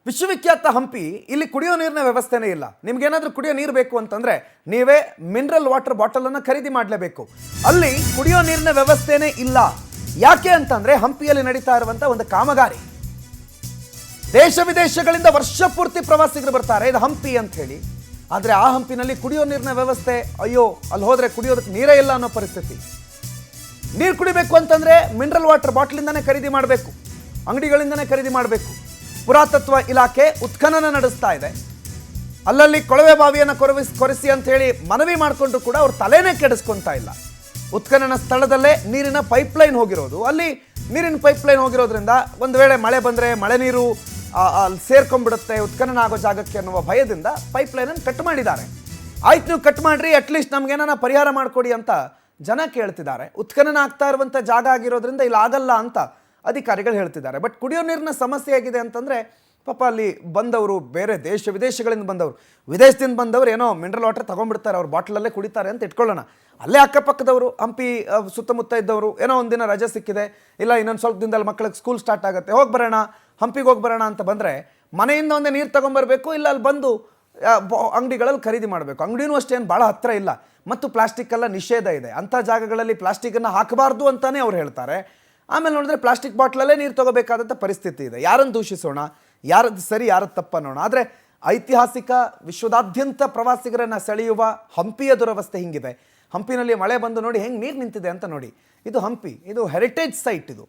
ವಿಶ್ವವಿಖ್ಯಾತ ಹಂಪಿ ಇಲ್ಲಿ ಕುಡಿಯೋ ನೀರಿನ ವ್ಯವಸ್ಥೆನೇ ಇಲ್ಲ. ನಿಮ್ಗೇನಾದ್ರೂ ಕುಡಿಯೋ ನೀರು ಬೇಕು ಅಂತಂದ್ರೆ ನೀವೇ ಮಿನರಲ್ ವಾಟರ್ ಬಾಟಲ್ ಅನ್ನು ಖರೀದಿ ಮಾಡಲೇಬೇಕು. ಅಲ್ಲಿ ಕುಡಿಯೋ ನೀರಿನ ವ್ಯವಸ್ಥೆನೇ ಇಲ್ಲ. ಯಾಕೆ ಅಂತಂದ್ರೆ ಹಂಪಿಯಲ್ಲಿ ನಡೀತಾ ಇರುವಂತ ಒಂದು ಕಾಮಗಾರಿ. ದೇಶ ವಿದೇಶಗಳಿಂದ ವರ್ಷ ಪೂರ್ತಿ ಪ್ರವಾಸಿಗರು ಬರ್ತಾರೆ ಇದು ಹಂಪಿ ಅಂತ ಹೇಳಿ. ಆದ್ರೆ ಆ ಹಂಪಿನಲ್ಲಿ ಕುಡಿಯೋ ನೀರಿನ ವ್ಯವಸ್ಥೆ ಅಯ್ಯೋ ಅಲ್ಲಿ ಹೋದ್ರೆ ಕುಡಿಯೋದಕ್ಕೆ ನೀರೇ ಇಲ್ಲ ಅನ್ನೋ ಪರಿಸ್ಥಿತಿ. ನೀರು ಕುಡಿಬೇಕು ಅಂತಂದ್ರೆ ಮಿನರಲ್ ವಾಟರ್ ಬಾಟಲಿಂದಾನೇ ಖರೀದಿ ಮಾಡಬೇಕು, ಅಂಗಡಿಗಳಿಂದನೇ ಖರೀದಿ ಮಾಡಬೇಕು. ಪುರಾತತ್ವ ಇಲಾಖೆ ಉತ್ಖನನ ನಡೆಸ್ತಾ ಇದೆ. ಅಲ್ಲಲ್ಲಿ ಕೊಳವೆ ಬಾವಿಯನ್ನು ಕೊರೆಸಿ ಅಂತ ಹೇಳಿ ಮನವಿ ಮಾಡಿಕೊಂಡ್ರು ಕೂಡ ಅವ್ರ ತಲೆನೇ ಕೆಡಿಸ್ಕೊಂತಾ ಇಲ್ಲ. ಉತ್ಖನನ ಸ್ಥಳದಲ್ಲೇ ನೀರಿನ ಪೈಪ್ಲೈನ್ ಹೋಗಿರೋದು, ಅಲ್ಲಿ ನೀರಿನ ಪೈಪ್ಲೈನ್ ಹೋಗಿರೋದ್ರಿಂದ ಒಂದು ವೇಳೆ ಮಳೆ ಬಂದರೆ ಮಳೆ ನೀರು ಅಲ್ಲಿ ಸೇರ್ಕೊಂಡ್ಬಿಡುತ್ತೆ ಉತ್ಖನನ ಆಗೋ ಜಾಗಕ್ಕೆ ಅನ್ನುವ ಭಯದಿಂದ ಪೈಪ್ಲೈನನ್ನು ಕಟ್ ಮಾಡಿದ್ದಾರೆ. ಆಯ್ತು ನೀವು ಕಟ್ ಮಾಡಿರಿ, ಅಟ್ಲೀಸ್ಟ್ ನಮಗೇನ ಪರಿಹಾರ ಮಾಡಿಕೊಡಿ ಅಂತ ಜನ ಕೇಳ್ತಿದ್ದಾರೆ. ಉತ್ಖನನ ಆಗ್ತಾ ಇರುವಂಥ ಜಾಗ ಆಗಿರೋದ್ರಿಂದ ಇಲ್ಲಿ ಆಗಲ್ಲ ಅಂತ ಅಧಿಕಾರಿಗಳು ಹೇಳ್ತಿದ್ದಾರೆ. ಬಟ್ ಕುಡಿಯೋ ನೀರಿನ ಸಮಸ್ಯೆ ಆಗಿದೆ ಅಂತಂದರೆ ಪಾಪ ಅಲ್ಲಿ ಬಂದವರು ಬೇರೆ ದೇಶ ವಿದೇಶಗಳಿಂದ ಬಂದವರು, ವಿದೇಶದಿಂದ ಬಂದವರು ಏನೋ ಮಿನರಲ್ ವಾಟರ್ ತೊಗೊಂಡ್ಬಿಡ್ತಾರೆ, ಅವ್ರು ಬಾಟ್ಲಲ್ಲೇ ಕುಡಿತಾರೆ ಅಂತ ಇಟ್ಕೊಳ್ಳೋಣ. ಅಲ್ಲೇ ಅಕ್ಕಪಕ್ಕದವರು ಹಂಪಿ ಸುತ್ತಮುತ್ತ ಇದ್ದವರು ಏನೋ ಒಂದಿನ ರಜೆ ಸಿಕ್ಕಿದೆ, ಇಲ್ಲ ಇನ್ನೊಂದು ಸ್ವಲ್ಪ ದಿನದಲ್ಲಿ ಮಕ್ಕಳಿಗೆ ಸ್ಕೂಲ್ ಸ್ಟಾರ್ಟ್ ಆಗುತ್ತೆ, ಹೋಗಿ ಬರೋಣ ಹಂಪಿಗೆ ಹೋಗಿ ಬರೋಣ ಅಂತ ಬಂದರೆ ಮನೆಯಿಂದ ಒಂದೇ ನೀರು ತೊಗೊಂಬರ್ಬೇಕು, ಇಲ್ಲ ಅಲ್ಲಿ ಬಂದು ಅಂಗಡಿಗಳಲ್ಲಿ ಖರೀದಿ ಮಾಡಬೇಕು. ಅಂಗಡಿನೂ ಅಷ್ಟೇನು ಭಾಳ ಹತ್ತಿರ ಇಲ್ಲ ಮತ್ತು ಪ್ಲಾಸ್ಟಿಕ್ ಎಲ್ಲ ನಿಷೇಧ ಇದೆ. ಅಂಥ ಜಾಗಗಳಲ್ಲಿ ಪ್ಲಾಸ್ಟಿಕ್ಕನ್ನು ಹಾಕಬಾರ್ದು ಅಂತಲೇ ಅವ್ರು ಹೇಳ್ತಾರೆ. ಆಮೇಲೆ ನೋಡಿದ್ರೆ ಪ್ಲಾಸ್ಟಿಕ್ ಬಾಟ್ಲಲ್ಲೇ ನೀರು ತೊಗೋಬೇಕಾದಂಥ ಪರಿಸ್ಥಿತಿ ಇದೆ. ಯಾರನ್ನು ದೂಷಿಸೋಣ, ಯಾರದ್ದು ಸರಿ ಯಾರದ್ದು ತಪ್ಪನ್ನೋಣ. ಆದರೆ ಐತಿಹಾಸಿಕ ವಿಶ್ವದಾದ್ಯಂತ ಪ್ರವಾಸಿಗರನ್ನು ಸೆಳೆಯುವ ಹಂಪಿಯ ದುರವಸ್ಥೆ ಹಿಂಗಿದೆ. ಹಂಪಿನಲ್ಲಿ ಮಳೆ ಬಂದು ನೋಡಿ ಹೆಂಗೆ ನೀರು ನಿಂತಿದೆ ಅಂತ ನೋಡಿ. ಇದು ಹಂಪಿ, ಇದು ಹೆರಿಟೇಜ್ ಸೈಟ್. ಇದು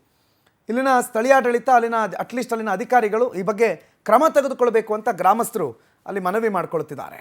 ಇಲ್ಲಿನ ಸ್ಥಳೀಯಾಡಳಿತ, ಅಟ್ಲೀಸ್ಟ್ ಅಲ್ಲಿನ ಅಧಿಕಾರಿಗಳು ಈ ಬಗ್ಗೆ ಕ್ರಮ ತೆಗೆದುಕೊಳ್ಬೇಕು ಅಂತ ಗ್ರಾಮಸ್ಥರು ಅಲ್ಲಿ ಮನವಿ ಮಾಡ್ಕೊಳ್ತಿದ್ದಾರೆ.